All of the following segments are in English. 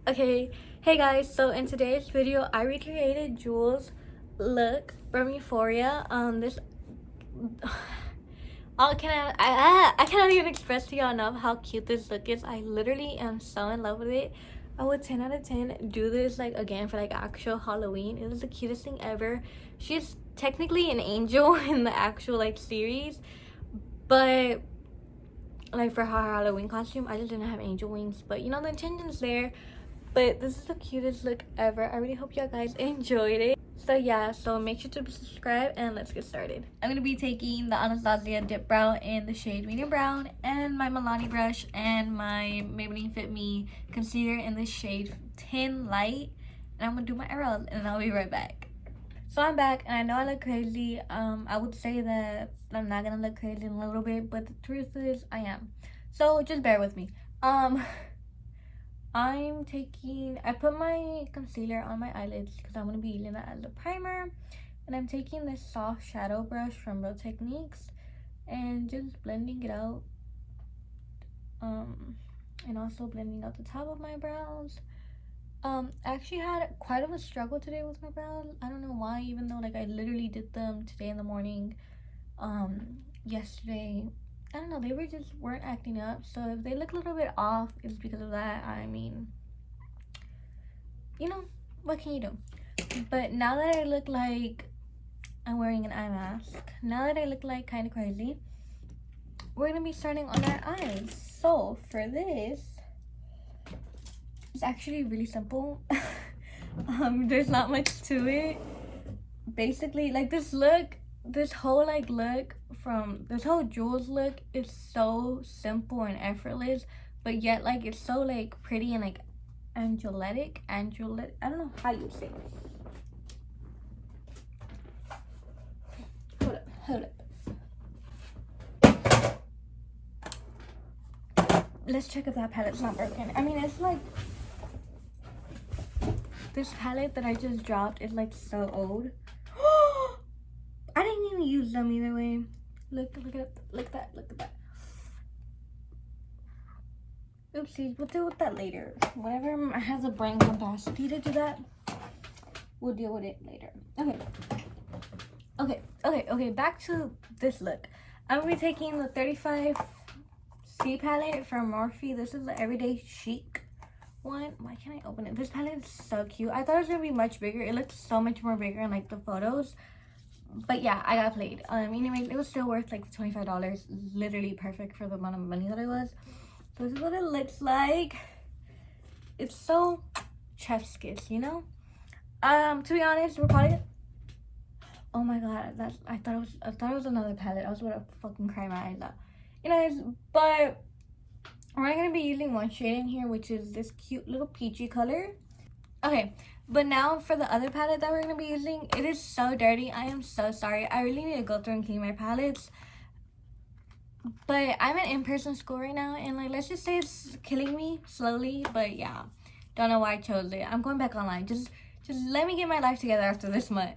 Okay, hey guys, so in today's video I recreated Jules' look from Euphoria. This I cannot even express to y'all enough how cute this look is. I literally am so in love with it. I would 10 out of 10 do this like again for like actual Halloween. It was the cutest thing ever. She's technically an angel in the actual like series, but like for her Halloween costume I just didn't have angel wings, but you know the intention's there. But this is the cutest look ever. I really hope you guys enjoyed it. So yeah, so make sure to subscribe and let's get started. I'm gonna be taking the Anastasia dip brow in the shade medium brown and my Milani brush and my Maybelline Fit Me concealer in the shade Tin Light, and I'm gonna do my eyebrows and I'll be right back. So I'm back and I know I look crazy. I would say that I'm not gonna look crazy in a little bit, but the truth is I am. So just bear with me. I put my concealer on my eyelids because I'm going to be using that as a primer. And I'm taking this soft shadow brush from Real Techniques and just blending it out. And also blending out the top of my brows. I actually had quite of a struggle today with my brows. I don't know why, even though like I literally did them today in the morning. Yesterday, I don't know, they weren't acting up. So if they look a little bit off, it's because of that. I mean, you know, what can you do? But now that I look like I'm wearing an eye mask, now that I look like kind of crazy, we're gonna be starting on our eyes. So for this, it's actually really simple. There's not much to it. Basically, like this whole Jules look is so simple and effortless, but yet like it's so like pretty and like angelic. I don't know how you say it. Hold up. Let's check if that palette's not broken. I mean, it's like this palette that I just dropped is like so old. I didn't even use them either way. Look at that. Oopsies, we'll deal with that later. Whenever I have the brain capacity to do that, we'll deal with it later. Okay, back to this look. I'm gonna be taking the 35C palette from Morphe. This is the Everyday Chic one. Why can't I open it? This palette is so cute. I thought it was gonna be much bigger. It looks so much more bigger in like the photos. But yeah, I got played. Anyway, it was still worth like $25. Literally perfect for the amount of money that it was. This is what it looks like. It's so chef's kiss, you know? To be honest, we're probably... Oh my god, I thought it was another palette. I was about to fucking cry my eyes out. Anyways, but we're gonna be using one shade in here, which is this cute little peachy color. Okay, but now for the other palette that we're gonna be using, it is so dirty. I am so sorry. I really need to go through and clean my palettes. But I'm in in-person school right now, and like let's just say it's killing me slowly. But yeah, don't know why I chose it. I'm going back online. Just let me get my life together after this month.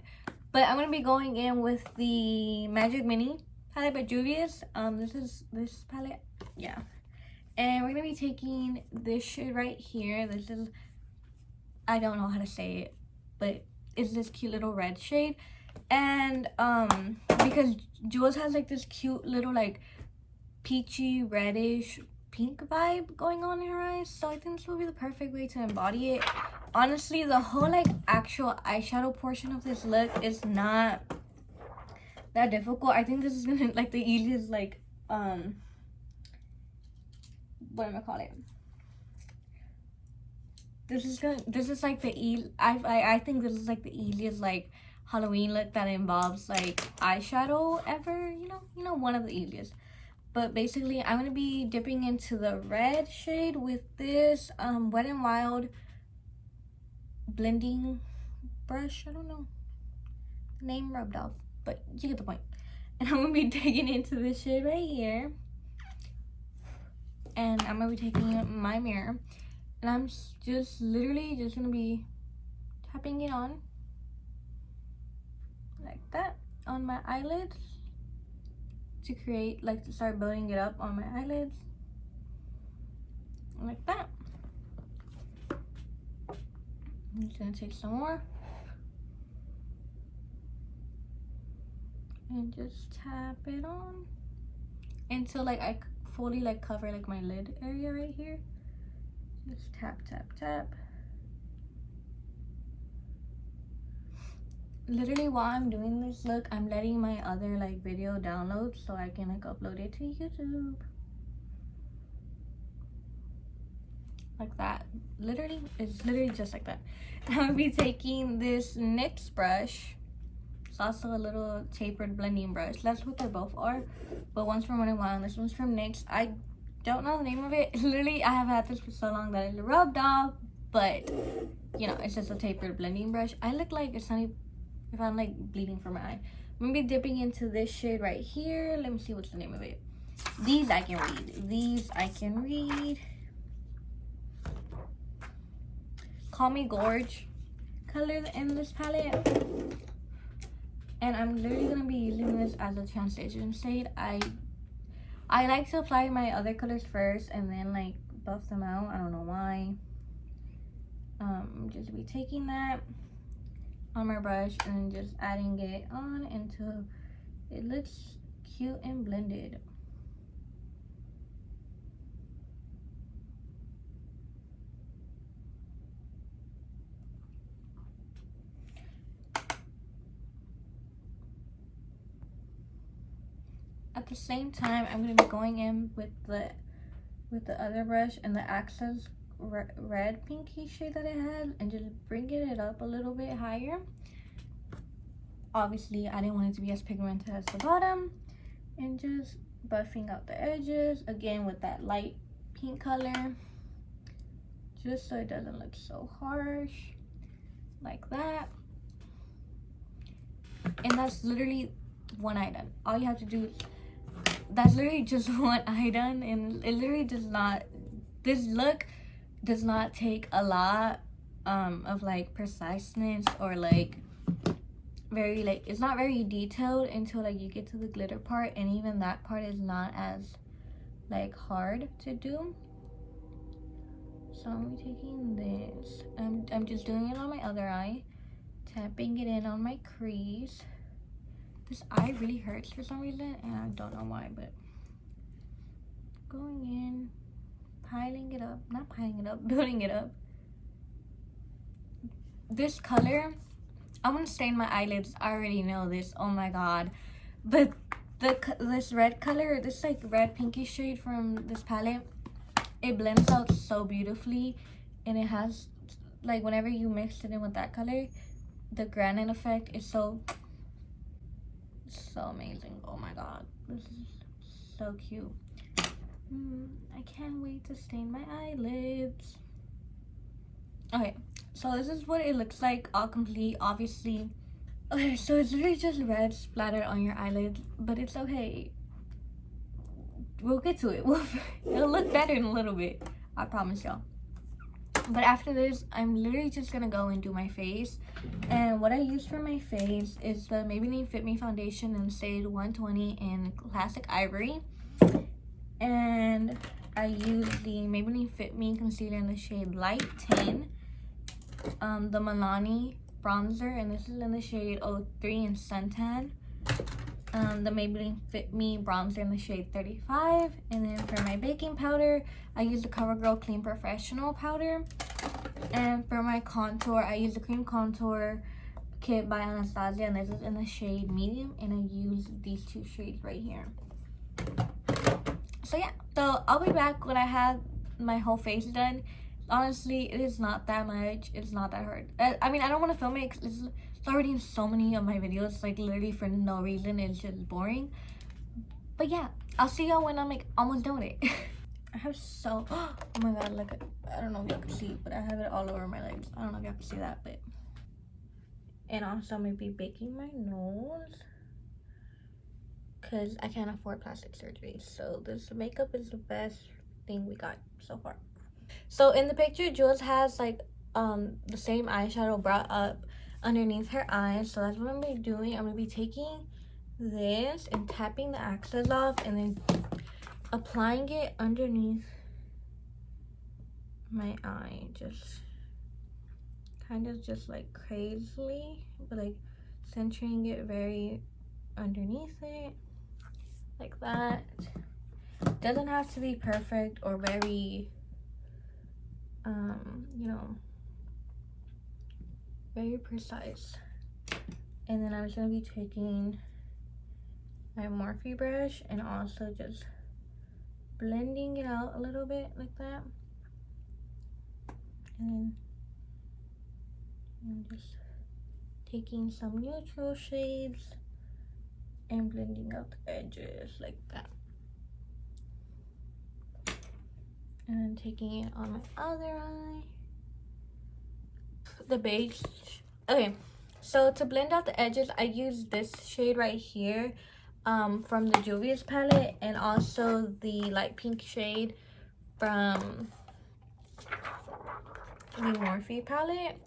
But I'm gonna be going in with the Magic Mini palette by Juvia's. This is this palette, yeah. And we're gonna be taking this shade right here. This is, I don't know how to say it, but it's this cute little red shade. And because Jules has like this cute little like peachy reddish pink vibe going on in her eyes, so I think this will be the perfect way to embody it. Honestly, the whole like actual eyeshadow portion of this look is not that difficult. I think this is gonna like the easiest like what am I calling it? This is like I think this is like the easiest like Halloween look that involves like eyeshadow ever, you know, one of the easiest. But basically, I'm going to be dipping into the red shade with this Wet n Wild blending brush. I don't know the name rubbed off, but you get the point. And I'm going to be digging into this shade right here. And I'm going to be taking my mirror. And I'm just literally just going to be tapping it on. Like that. On my eyelids. To create, like, to start building it up on my eyelids like that. I'm just gonna take some more and just tap it on until like I fully like cover like my lid area right here. Just tap, tap, tap. Literally while I'm doing this look, I'm letting my other like video download so I can like upload it to YouTube. Like that. Literally, it's literally just like that. I'm gonna be taking this NYX brush. It's also a little tapered blending brush. That's what they both are, but one's from Wet n Wild, this one's from NYX. I don't know the name of it. Literally, I have had this for so long that it rubbed off, but you know, it's just a tapered blending brush. I look like it's not even, if I'm like bleeding from my eye. I'm gonna be dipping into this shade right here. Let me see what's the name of it. These I can read. These I can read. Call Me Gorge color in this palette. And I'm literally gonna be using this as a transition shade. I like to apply my other colors first and then like buff them out. I don't know why. Just be taking that on my brush and just adding it on until it looks cute and blended. At the same time, I'm gonna be going in with the other brush and the Access red pinky shade that I had and just bringing it up a little bit higher. Obviously, I didn't want it to be as pigmented as the bottom, and just buffing out the edges again with that light pink color, just so it doesn't look so harsh, like that. And that's literally one eye done. All you have to do, that's literally just one eye done, and it literally does not, this look does not take a lot of like preciseness or like very like, it's not very detailed until like you get to the glitter part, and even that part is not as like hard to do. So I'm taking this, I'm just doing it on my other eye, tapping it in on my crease. This eye really hurts for some reason and I don't know why, but going in, piling it up, not piling it up, building it up. This color, I'm gonna stain my eyelids. I already know this, oh my god. But this red color, this like red pinky shade from this palette, it blends out so beautifully, and it has like, whenever you mix it in with that color, the granite effect is so amazing. Oh my god, this is so cute. I can't wait to stain my eyelids. Okay, so this is what it looks like all complete, obviously. Okay, so it's literally just red splattered on your eyelids, but it's okay. We'll get to it. It'll look better in a little bit, I promise y'all. But after this, I'm literally just gonna go and do my face. And what I use for my face is the Maybelline Fit Me foundation in shade 120 in Classic Ivory. And I use the Maybelline Fit Me concealer in the shade Light 10. The Milani bronzer, and this is in the shade 03 in Suntan. The Maybelline Fit Me bronzer in the shade 35. And then for my baking powder, I use the CoverGirl Clean Professional powder. And for my contour, I use the cream contour kit by Anastasia, and this is in the shade medium, and I use these two shades right here. So yeah, so I'll be back when I have my whole face done. Honestly, it is not that much, it's not that hard. I mean, I don't want to film it because it's already in so many of my videos, like literally for no reason. It's just boring. But yeah, I'll see y'all when I'm like almost done with it. I have so, oh my god, like, I don't know if y'all can see, but I have it all over my legs. I don't know if y'all can see that, but. And also I'm gonna be baking my nose, because I can't afford plastic surgery. So this makeup is the best thing we got so far. So in the picture, Jules has like the same eyeshadow brought up underneath her eyes. So that's what I'm gonna be doing. I'm gonna be taking this and tapping the access off and then applying it underneath my eye, just kind of just like crazily, but like centering it very underneath it, like that. Doesn't have to be perfect or very you know, very precise. And then I'm just gonna be taking my Morphe brush and also just blending it out a little bit like that. And then I'm just taking some neutral shades and blending out the edges like that. And then taking it on my other eye, the base. Okay, so to blend out the edges, I use this shade right here from the Juvia's palette, and also the light pink shade from the Morphe palette,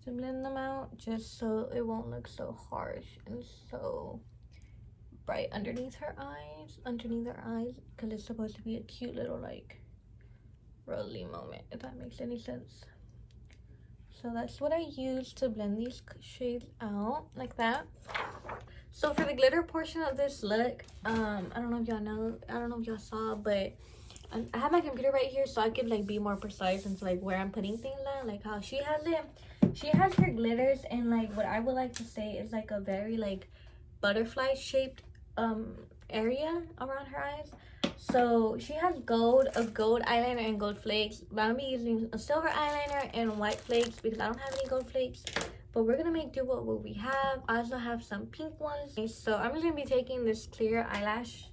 to blend them out, just so it won't look so harsh and so bright underneath her eyes, because it's supposed to be a cute little like rosy moment, if that makes any sense. So that's what I use to blend these shades out like that. So for the glitter portion of this look, I don't know if y'all know, I don't know if y'all saw, but I have my computer right here so I could like be more precise into like where I'm putting things at, like how she has it. She has her glitters, and like what I would like to say is like a very like butterfly shaped area around her eyes. So she has a gold eyeliner and gold flakes, but I'm gonna be using a silver eyeliner and white flakes because I don't have any gold flakes, but we're gonna make do with what we have. I also have some pink ones. So I'm just gonna be taking this clear eyelash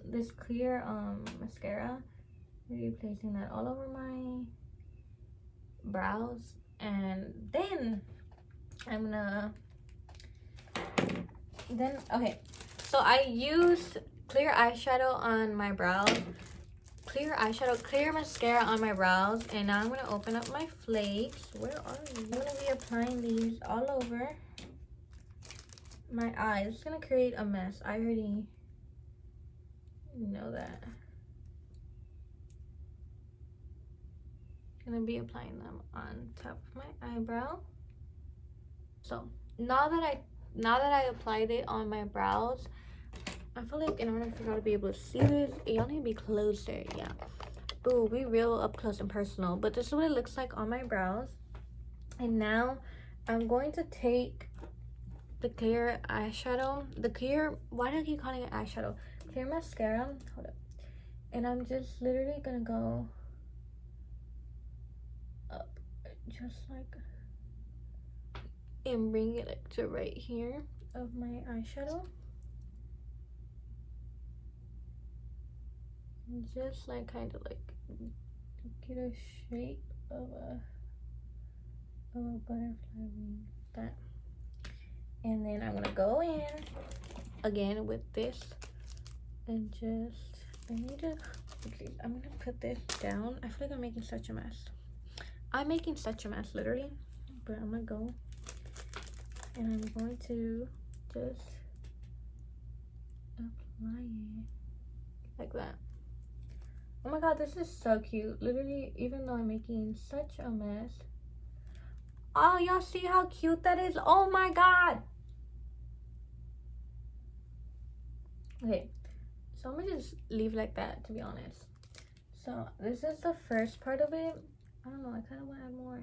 this clear mascara, really placing that all over my brows, and then I'm gonna okay, so I used clear eyeshadow on my brows, clear mascara on my brows, and now I'm gonna open up my flakes. Where are you? I'm gonna be applying these all over my eyes. It's gonna create a mess, I already know that. Gonna be applying them on top of my eyebrow. So now that I applied it on my brows, I feel like in order for y'all to be able to see this, y'all need to be closer. Yeah, ooh, be real up close and personal. But this is what it looks like on my brows. And now I'm going to take the clear eyeshadow, why do I keep calling it eyeshadow, clear mascara, hold up, and I'm just literally gonna go up just like, and bring it like to right here of my eyeshadow, and just like kind of like get a shape of a butterfly wing, that. And then I'm gonna go in again with this and just, I'm gonna put this down. I feel like I'm making such a mess. Literally, but I'm gonna go and I'm going to just apply it like that. Oh my god, this is so cute. Literally, even though I'm making such a mess. Oh, y'all see how cute that is? Oh my god. Okay, so I'm gonna just leave like that, to be honest. So this is the first part of it. I don't know, I kind of want to add more.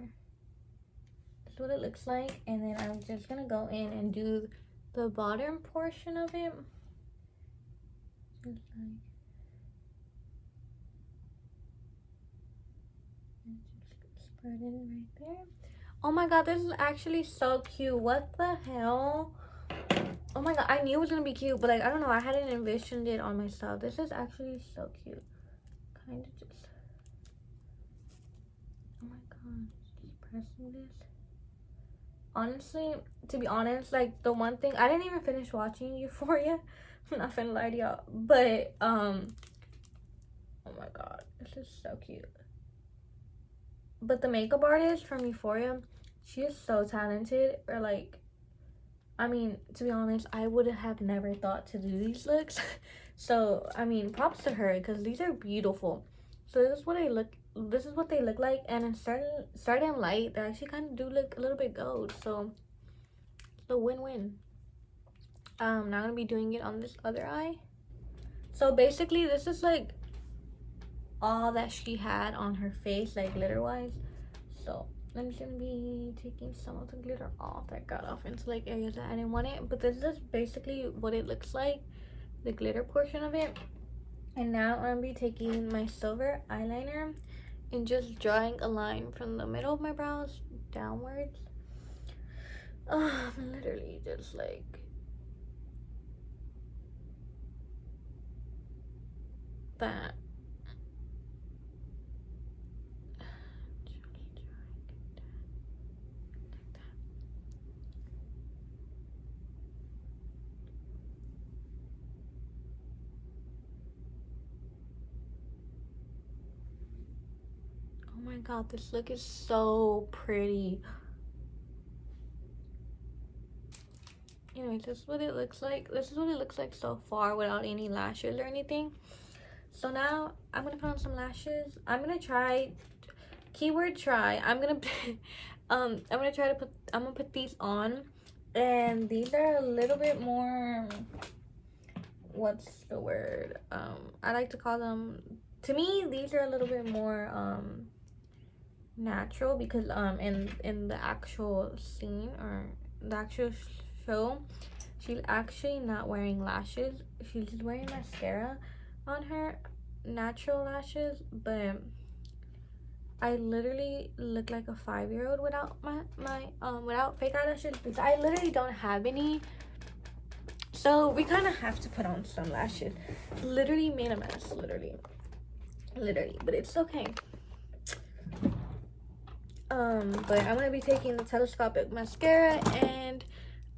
That's what it looks like. And then I'm just gonna go in and do the bottom portion of it, just like, and just spread it right there. Oh my god, this is actually so cute. What the hell? Oh my god, I knew it was gonna be cute, but like, I don't know, I hadn't envisioned it on myself. This is actually so cute. Kind of just, oh my god, just pressing this. Honestly, to be honest, like, the one thing, I didn't even finish watching Euphoria. I'm not finna lie to y'all, but oh my god, this is so cute. But the makeup artist from Euphoria, she is so talented. Or like, I mean, to be honest, I would have never thought to do these looks. So, I mean, props to her, because these are beautiful. So this is what they look like, and in certain light they actually kind of do look a little bit gold, so it's a win-win. Now I'm gonna be doing it on this other eye. So basically this is like all that she had on her face, like glitter wise. So I'm just gonna be taking some of the glitter off that got off into like areas that I didn't want it, but this is basically what it looks like, the glitter portion of it. And now I'm gonna be taking my silver eyeliner and just drawing a line from the middle of my brows downwards. Literally just like that. Oh my god, this look is so pretty. Anyways, this is what it looks like. This is what it looks like so far without any lashes or anything. So now I'm gonna put on some lashes. I'm gonna try, keyword try, I'm gonna put these on, and these are a little bit more, what's the word, I like to call them, to me these are a little bit more natural, because in the actual scene or the actual show, she's actually not wearing lashes. She's just wearing mascara on her, natural lashes, but I literally look like a 5-year-old without without fake eyelashes, because I literally don't have any. So we kind of have to put on some lashes. Literally made a mess, literally, but it's okay. But I'm gonna be taking the telescopic mascara and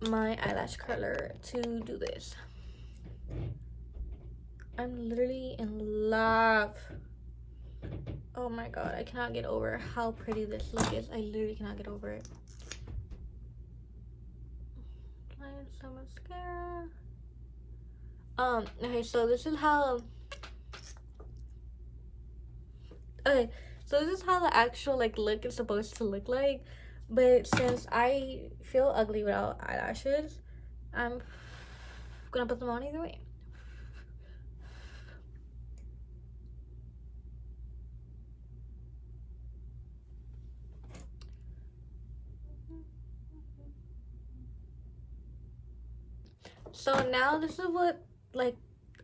my eyelash curler to do this. I'm literally in love. Oh my god, I cannot get over how pretty this look is. I literally cannot get over it. Applying some mascara. Okay, so this is how the actual like look is supposed to look like, but since I feel ugly without eyelashes, I'm gonna put them on either way. So now this is what, like,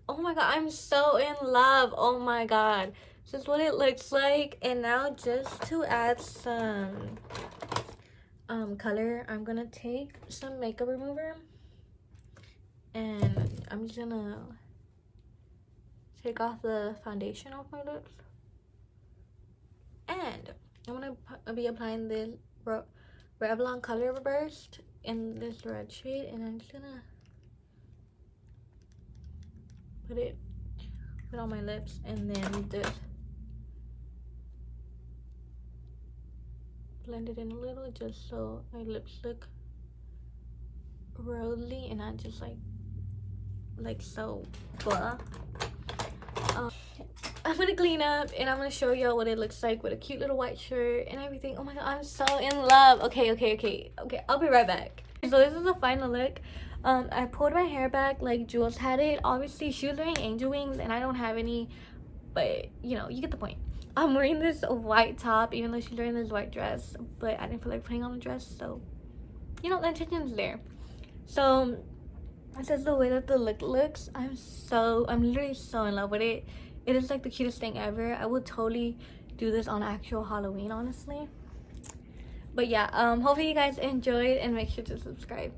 oh my god, I'm so in love. Oh my god, this is what it looks like. And now just to add some color, I'm gonna take some makeup remover, and I'm just gonna take off the foundation off my lips, and I'm gonna be applying this Revlon Color Burst in this red shade, and I'm just gonna put it on my lips, and then just blend it in a little, just so my lips look rosy and not just like so blah. I'm gonna clean up and I'm gonna show y'all what it looks like with a cute little white shirt and everything. Oh my god, I'm so in love. Okay, I'll be right back. So this is the final look. I pulled my hair back like Jules had it. Obviously she was wearing angel wings and I don't have any, but you know, you get the point. I'm wearing this white top even though she's wearing this white dress, but I didn't feel like putting on a dress, so you know, the intention's there. So this is the way that the look looks. I'm literally so in love with it. It is like the cutest thing ever. I would totally do this on actual Halloween, honestly. But yeah, hopefully you guys enjoyed, and make sure to subscribe.